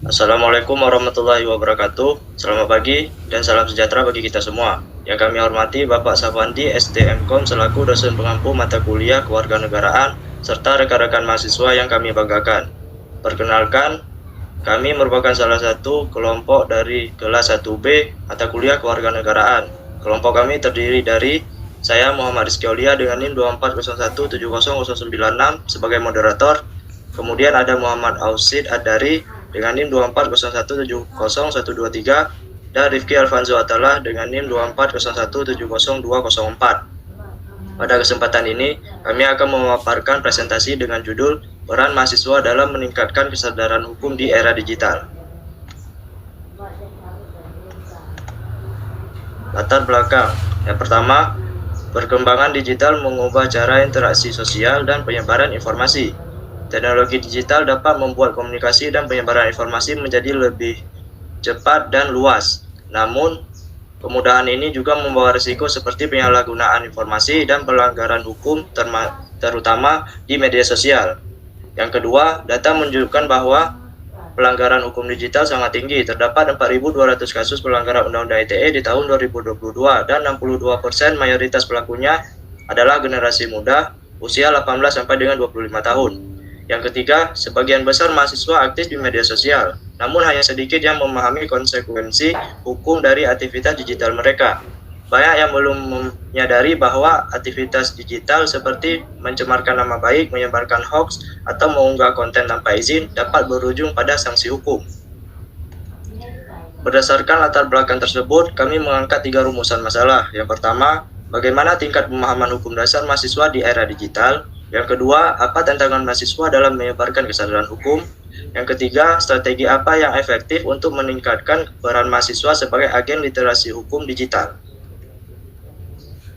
Assalamualaikum warahmatullahi wabarakatuh. Selamat pagi dan salam sejahtera bagi kita semua. Yang kami hormati Bapak Safandi, STMKOM selaku dosen pengampu mata kuliah kewarganegaraan serta rekan-rekan mahasiswa yang kami banggakan. Perkenalkan, kami merupakan salah satu kelompok dari kelas 1B mata kuliah kewarganegaraan. Kelompok kami terdiri dari saya Muhammad Rizky Aulia dengan NIM 240170096 sebagai moderator. Kemudian ada Muhammad Ausid Adari dengan NIM 240170123 dan Rifki Alfanzo Atalah dengan NIM 240170204. Pada kesempatan ini, kami akan memaparkan presentasi dengan judul Peran Mahasiswa dalam Meningkatkan Kesadaran Hukum di Era Digital. Latar belakang. Yang pertama, perkembangan digital mengubah cara interaksi sosial dan penyebaran informasi. Teknologi digital dapat membuat komunikasi dan penyebaran informasi menjadi lebih cepat dan luas. Namun, kemudahan ini juga membawa risiko seperti penyalahgunaan informasi dan pelanggaran hukum terutama di media sosial. Yang kedua, data menunjukkan bahwa pelanggaran hukum digital sangat tinggi. Terdapat 4.200 kasus pelanggaran Undang-Undang ITE di tahun 2022 dan 62% mayoritas pelakunya adalah generasi muda usia 18 sampai dengan 25 tahun. Yang ketiga, sebagian besar mahasiswa aktif di media sosial, namun hanya sedikit yang memahami konsekuensi hukum dari aktivitas digital mereka. Banyak yang belum menyadari bahwa aktivitas digital seperti mencemarkan nama baik, menyebarkan hoax, atau mengunggah konten tanpa izin dapat berujung pada sanksi hukum. Berdasarkan latar belakang tersebut, kami mengangkat 3 rumusan masalah. Yang pertama, bagaimana tingkat pemahaman hukum dasar mahasiswa di era digital. Yang kedua, apa tantangan mahasiswa dalam menyebarkan kesadaran hukum. Yang ketiga, strategi apa yang efektif untuk meningkatkan peran mahasiswa sebagai agen literasi hukum digital.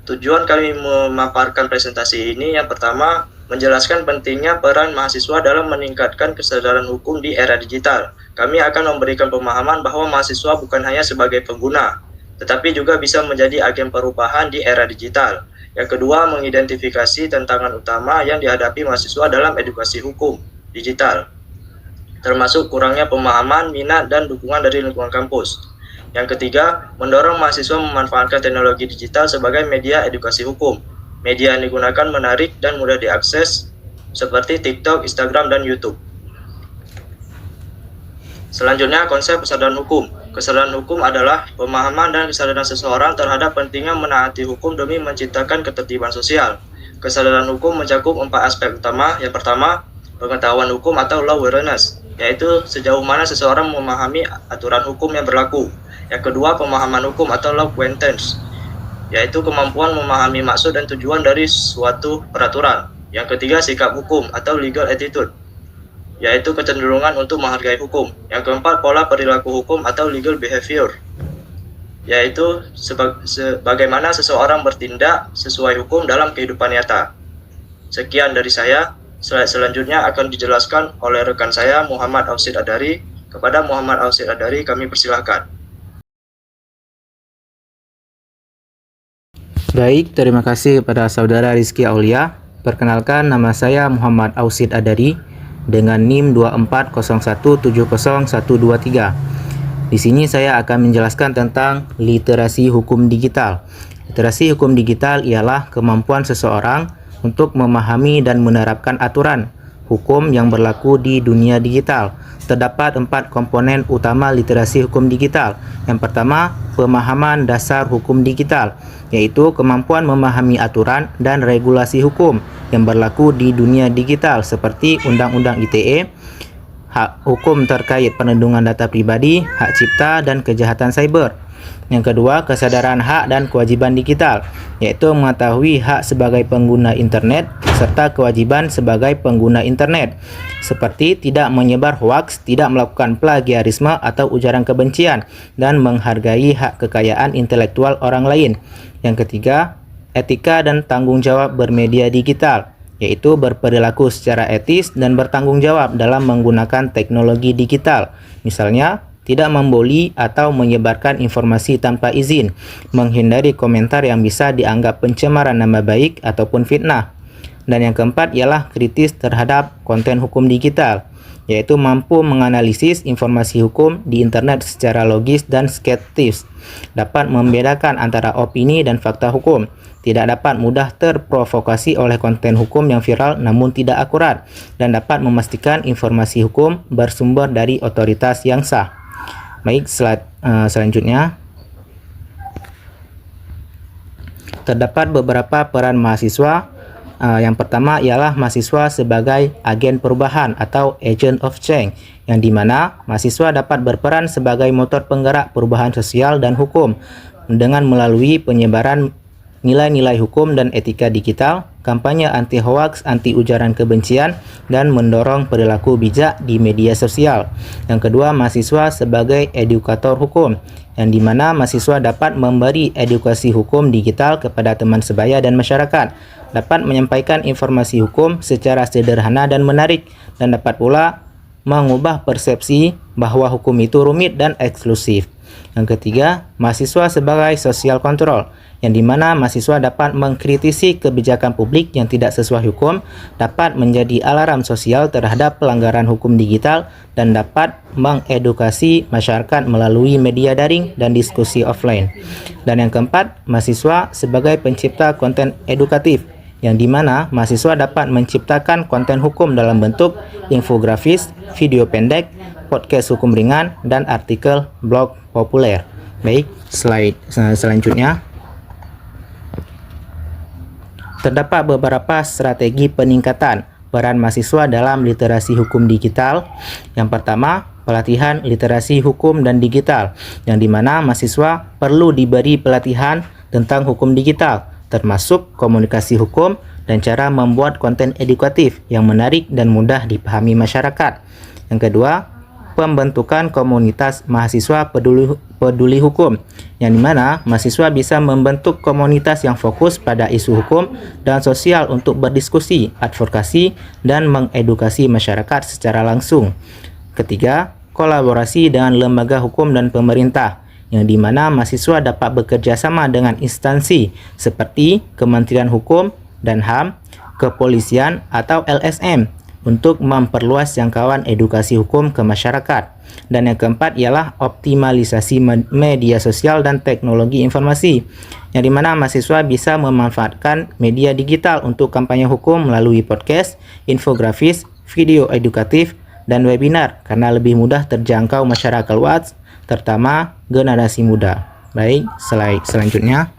Tujuan kami memaparkan presentasi ini yang pertama, menjelaskan pentingnya peran mahasiswa dalam meningkatkan kesadaran hukum di era digital. Kami akan memberikan pemahaman bahwa mahasiswa bukan hanya sebagai pengguna, tetapi juga bisa menjadi agen perubahan di era digital. Yang kedua, mengidentifikasi tantangan utama yang dihadapi mahasiswa dalam edukasi hukum digital, termasuk kurangnya pemahaman, minat, dan dukungan dari lingkungan kampus. Yang ketiga, mendorong mahasiswa memanfaatkan teknologi digital sebagai media edukasi hukum. Media yang digunakan menarik dan mudah diakses, seperti TikTok, Instagram, dan YouTube. Selanjutnya, konsep kesadaran hukum. Kesadaran hukum adalah pemahaman dan kesadaran seseorang terhadap pentingnya menaati hukum demi menciptakan ketertiban sosial. Kesadaran hukum mencakup 4 aspek utama. Yang pertama, pengetahuan hukum atau law awareness, yaitu sejauh mana seseorang memahami aturan hukum yang berlaku. Yang kedua, pemahaman hukum atau law acquaintance, yaitu kemampuan memahami maksud dan tujuan dari suatu peraturan. Yang ketiga, sikap hukum atau legal attitude, yaitu kecenderungan untuk menghargai hukum. Yang keempat, pola perilaku hukum atau legal behavior, yaitu bagaimana seseorang bertindak sesuai hukum dalam kehidupan nyata. Sekian dari saya. Slide selanjutnya akan dijelaskan oleh rekan saya Muhammad Ausid Adari. Kepada Muhammad Ausid Adari kami persilahkan. Baik, terima kasih kepada saudara Rizky Aulia. Perkenalkan, nama saya Muhammad Ausid Adari dengan NIM 240170123. Di sini saya akan menjelaskan tentang literasi hukum digital. Literasi hukum digital ialah kemampuan seseorang untuk memahami dan menerapkan aturan hukum yang berlaku di dunia digital. Terdapat 4 komponen utama literasi hukum digital. Yang pertama, pemahaman dasar hukum digital, yaitu kemampuan memahami aturan dan regulasi hukum yang berlaku di dunia digital seperti Undang-Undang ITE, hak hukum terkait perlindungan data pribadi, hak cipta, dan kejahatan cyber. Yang kedua, kesadaran hak dan kewajiban digital, yaitu mengetahui hak sebagai pengguna internet serta kewajiban sebagai pengguna internet, seperti tidak menyebar hoaks, tidak melakukan plagiarisme atau ujaran kebencian, dan menghargai hak kekayaan intelektual orang lain. Yang ketiga, etika dan tanggung jawab bermedia digital, yaitu berperilaku secara etis dan bertanggung jawab dalam menggunakan teknologi digital. Misalnya, tidak membuli atau menyebarkan informasi tanpa izin, menghindari komentar yang bisa dianggap pencemaran nama baik ataupun fitnah. Dan yang keempat ialah kritis terhadap konten hukum digital, yaitu mampu menganalisis informasi hukum di internet secara logis dan skeptis, dapat membedakan antara opini dan fakta hukum, tidak dapat mudah terprovokasi oleh konten hukum yang viral namun tidak akurat, dan dapat memastikan informasi hukum bersumber dari otoritas yang sah. Baik, selanjutnya. Terdapat beberapa peran mahasiswa. Yang pertama ialah mahasiswa sebagai agen perubahan atau agent of change, yang dimana mahasiswa dapat berperan sebagai motor penggerak perubahan sosial dan hukum dengan melalui penyebaran nilai-nilai hukum dan etika digital, kampanye anti-hoax, anti-ujaran kebencian, dan mendorong perilaku bijak di media sosial. Yang kedua, mahasiswa sebagai edukator hukum, yang dimana mahasiswa dapat memberi edukasi hukum digital kepada teman sebaya dan masyarakat, dapat menyampaikan informasi hukum secara sederhana dan menarik, dan dapat pula mengubah persepsi bahwa hukum itu rumit dan eksklusif. Yang ketiga, mahasiswa sebagai social control, yang dimana mahasiswa dapat mengkritisi kebijakan publik yang tidak sesuai hukum, dapat menjadi alarm sosial terhadap pelanggaran hukum digital, dan dapat mengedukasi masyarakat melalui media daring dan diskusi offline. Dan yang keempat, mahasiswa sebagai pencipta konten edukatif, yang dimana mahasiswa dapat menciptakan konten hukum dalam bentuk infografis, video pendek, podcast hukum ringan, dan artikel blog populer. Baik, slide selanjutnya. Terdapat beberapa strategi peningkatan peran mahasiswa dalam literasi hukum digital. Yang pertama, pelatihan literasi hukum dan digital, yang dimana mahasiswa perlu diberi pelatihan tentang hukum digital, termasuk komunikasi hukum dan cara membuat konten edukatif yang menarik dan mudah dipahami masyarakat. Yang kedua, pembentukan komunitas mahasiswa peduli hukum, yang dimana mahasiswa bisa membentuk komunitas yang fokus pada isu hukum dan sosial untuk berdiskusi, advokasi, dan mengedukasi masyarakat secara langsung. Ketiga, kolaborasi dengan lembaga hukum dan pemerintah, yang dimana mahasiswa dapat bekerja sama dengan instansi seperti Kementerian Hukum dan HAM, Kepolisian, atau LSM untuk memperluas jangkauan edukasi hukum ke masyarakat. Dan yang keempat ialah optimalisasi media sosial dan teknologi informasi, yang dimana mahasiswa bisa memanfaatkan media digital untuk kampanye hukum melalui podcast, infografis, video edukatif, dan webinar karena lebih mudah terjangkau masyarakat luas, terutama generasi muda. Baik, slide selanjutnya.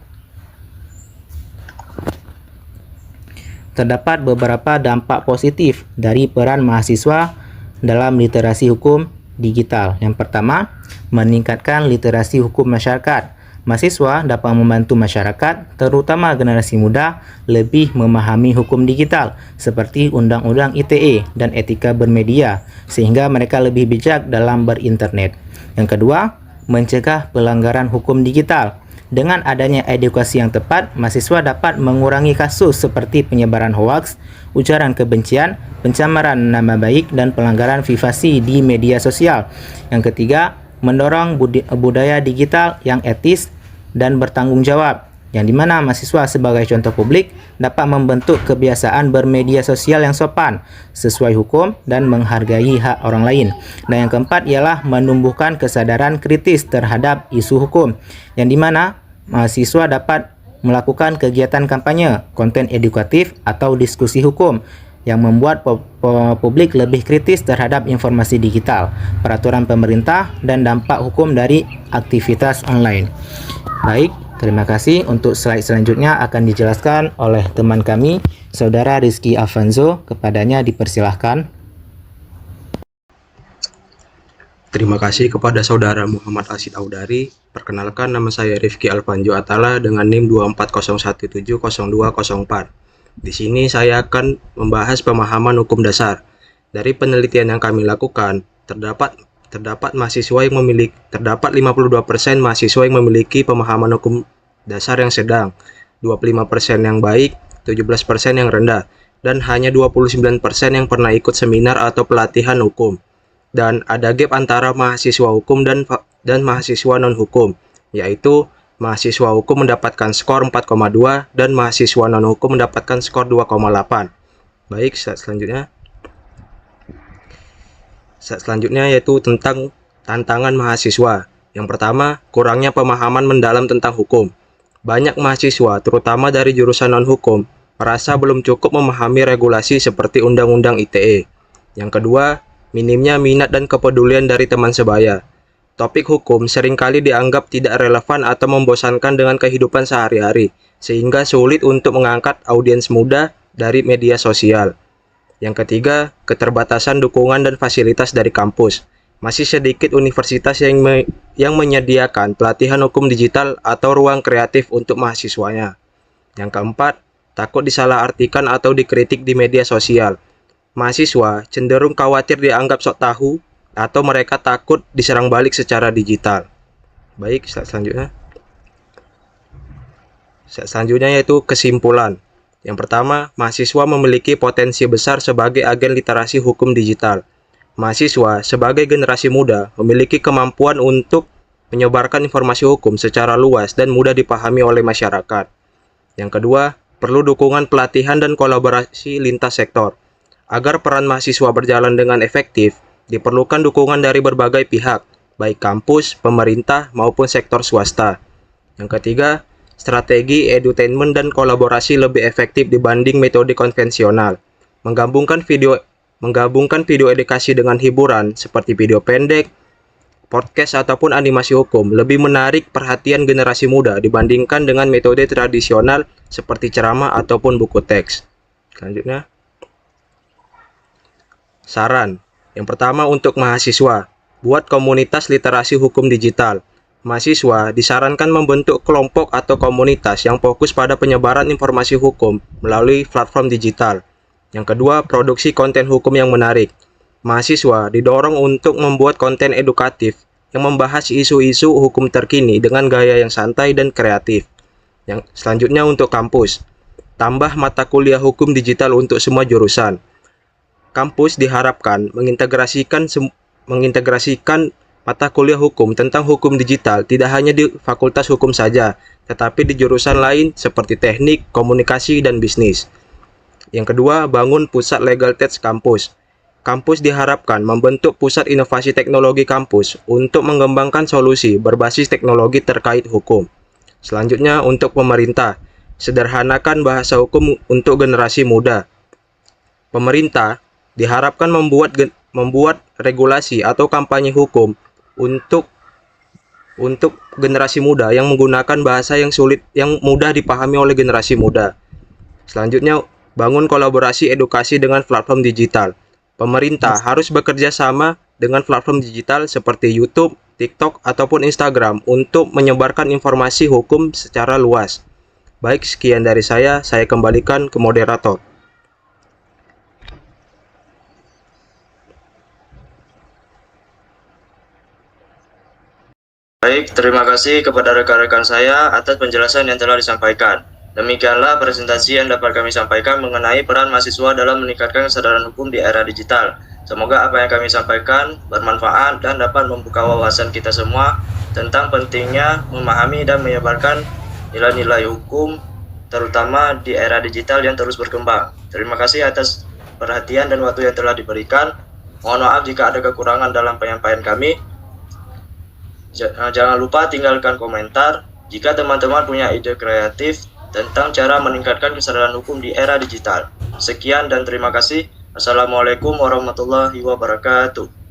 Terdapat beberapa dampak positif dari peran mahasiswa dalam literasi hukum digital. Yang pertama, meningkatkan literasi hukum masyarakat. Mahasiswa dapat membantu masyarakat, terutama generasi muda, lebih memahami hukum digital seperti Undang-Undang ITE dan etika bermedia, sehingga mereka lebih bijak dalam berinternet. Yang kedua, mencegah pelanggaran hukum digital. Dengan adanya edukasi yang tepat, mahasiswa dapat mengurangi kasus seperti penyebaran hoaks, ujaran kebencian, pencemaran nama baik, dan pelanggaran privasi di media sosial. Yang ketiga, mendorong budaya digital yang etis dan bertanggung jawab, yang dimana mahasiswa sebagai contoh publik dapat membentuk kebiasaan bermedia sosial yang sopan, sesuai hukum, dan menghargai hak orang lain. Dan yang keempat ialah menumbuhkan kesadaran kritis terhadap isu hukum, yang dimana mahasiswa dapat melakukan kegiatan kampanye, konten edukatif, atau diskusi hukum yang membuat publik lebih kritis terhadap informasi digital, peraturan pemerintah, dan dampak hukum dari aktivitas online. Baik, terima kasih. Untuk slide selanjutnya akan dijelaskan oleh teman kami, Saudara Rizky Alfonso. Kepadanya dipersilahkan. Terima kasih kepada Saudara Muhammad Asid Audari. Perkenalkan, nama saya Rifki Alfanjo Atala dengan NIM 240170204. Di sini saya akan membahas pemahaman hukum dasar. Dari penelitian yang kami lakukan, terdapat 52% mahasiswa yang memiliki pemahaman hukum dasar yang sedang, 25% yang baik, 17% yang rendah, dan hanya 29% yang pernah ikut seminar atau pelatihan hukum. Dan ada gap antara mahasiswa hukum dan mahasiswa non-hukum, yaitu mahasiswa hukum mendapatkan skor 4,2 dan mahasiswa non-hukum mendapatkan skor 2,8. Baik, selanjutnya. Selanjutnya yaitu tentang tantangan mahasiswa. Yang pertama, kurangnya pemahaman mendalam tentang hukum. Banyak mahasiswa, terutama dari jurusan non-hukum, merasa belum cukup memahami regulasi seperti Undang-Undang ITE. Yang kedua, minimnya minat dan kepedulian dari teman sebaya. Topik hukum seringkali dianggap tidak relevan atau membosankan dengan kehidupan sehari-hari, sehingga sulit untuk mengangkat audiens muda dari media sosial. Yang ketiga, keterbatasan dukungan dan fasilitas dari kampus. Masih sedikit universitas yang menyediakan pelatihan hukum digital atau ruang kreatif untuk mahasiswanya. Yang keempat, takut disalahartikan atau dikritik di media sosial. Mahasiswa cenderung khawatir dianggap sok tahu atau mereka takut diserang balik secara digital. Baik, selanjutnya. Selanjutnya yaitu kesimpulan. Yang pertama, mahasiswa memiliki potensi besar sebagai agen literasi hukum digital. Mahasiswa sebagai generasi muda memiliki kemampuan untuk menyebarkan informasi hukum secara luas dan mudah dipahami oleh masyarakat. Yang kedua, perlu dukungan pelatihan dan kolaborasi lintas sektor. Agar peran mahasiswa berjalan dengan efektif, diperlukan dukungan dari berbagai pihak, baik kampus, pemerintah, maupun sektor swasta. Yang ketiga, strategi edutainment dan kolaborasi lebih efektif dibanding metode konvensional. Menggabungkan video edukasi dengan hiburan seperti video pendek, podcast ataupun animasi hukum lebih menarik perhatian generasi muda dibandingkan dengan metode tradisional seperti ceramah ataupun buku teks. Selanjutnya, saran. Yang pertama untuk mahasiswa, buat komunitas literasi hukum digital. Mahasiswa disarankan membentuk kelompok atau komunitas yang fokus pada penyebaran informasi hukum melalui platform digital. Yang kedua, produksi konten hukum yang menarik. Mahasiswa didorong untuk membuat konten edukatif yang membahas isu-isu hukum terkini dengan gaya yang santai dan kreatif. Yang selanjutnya untuk kampus, tambah mata kuliah hukum digital untuk semua jurusan. Kampus diharapkan mengintegrasikan mata kuliah hukum tentang hukum digital tidak hanya di Fakultas Hukum saja, tetapi di jurusan lain seperti teknik, komunikasi, dan bisnis. Yang kedua, bangun pusat legal tech kampus. Kampus diharapkan membentuk pusat inovasi teknologi kampus untuk mengembangkan solusi berbasis teknologi terkait hukum. Selanjutnya, untuk pemerintah, sederhanakan bahasa hukum untuk generasi muda. Pemerintah diharapkan membuat regulasi atau kampanye hukum untuk generasi muda yang menggunakan bahasa yang mudah dipahami oleh generasi muda. Selanjutnya, bangun kolaborasi edukasi dengan platform digital. Pemerintah harus bekerja sama dengan platform digital seperti YouTube, TikTok, ataupun Instagram untuk menyebarkan informasi hukum secara luas. Baik, sekian dari saya kembalikan ke moderator. Baik, terima kasih kepada rekan-rekan saya atas penjelasan yang telah disampaikan. Demikianlah presentasi yang dapat kami sampaikan mengenai peran mahasiswa dalam meningkatkan kesadaran hukum di era digital. Semoga apa yang kami sampaikan bermanfaat dan dapat membuka wawasan kita semua tentang pentingnya memahami dan menyebarkan nilai-nilai hukum, terutama di era digital yang terus berkembang. Terima kasih atas perhatian dan waktu yang telah diberikan. Mohon maaf jika ada kekurangan dalam penyampaian kami. Jangan lupa tinggalkan komentar jika teman-teman punya ide kreatif tentang cara meningkatkan kesadaran hukum di era digital. Sekian dan terima kasih. Assalamualaikum warahmatullahi wabarakatuh.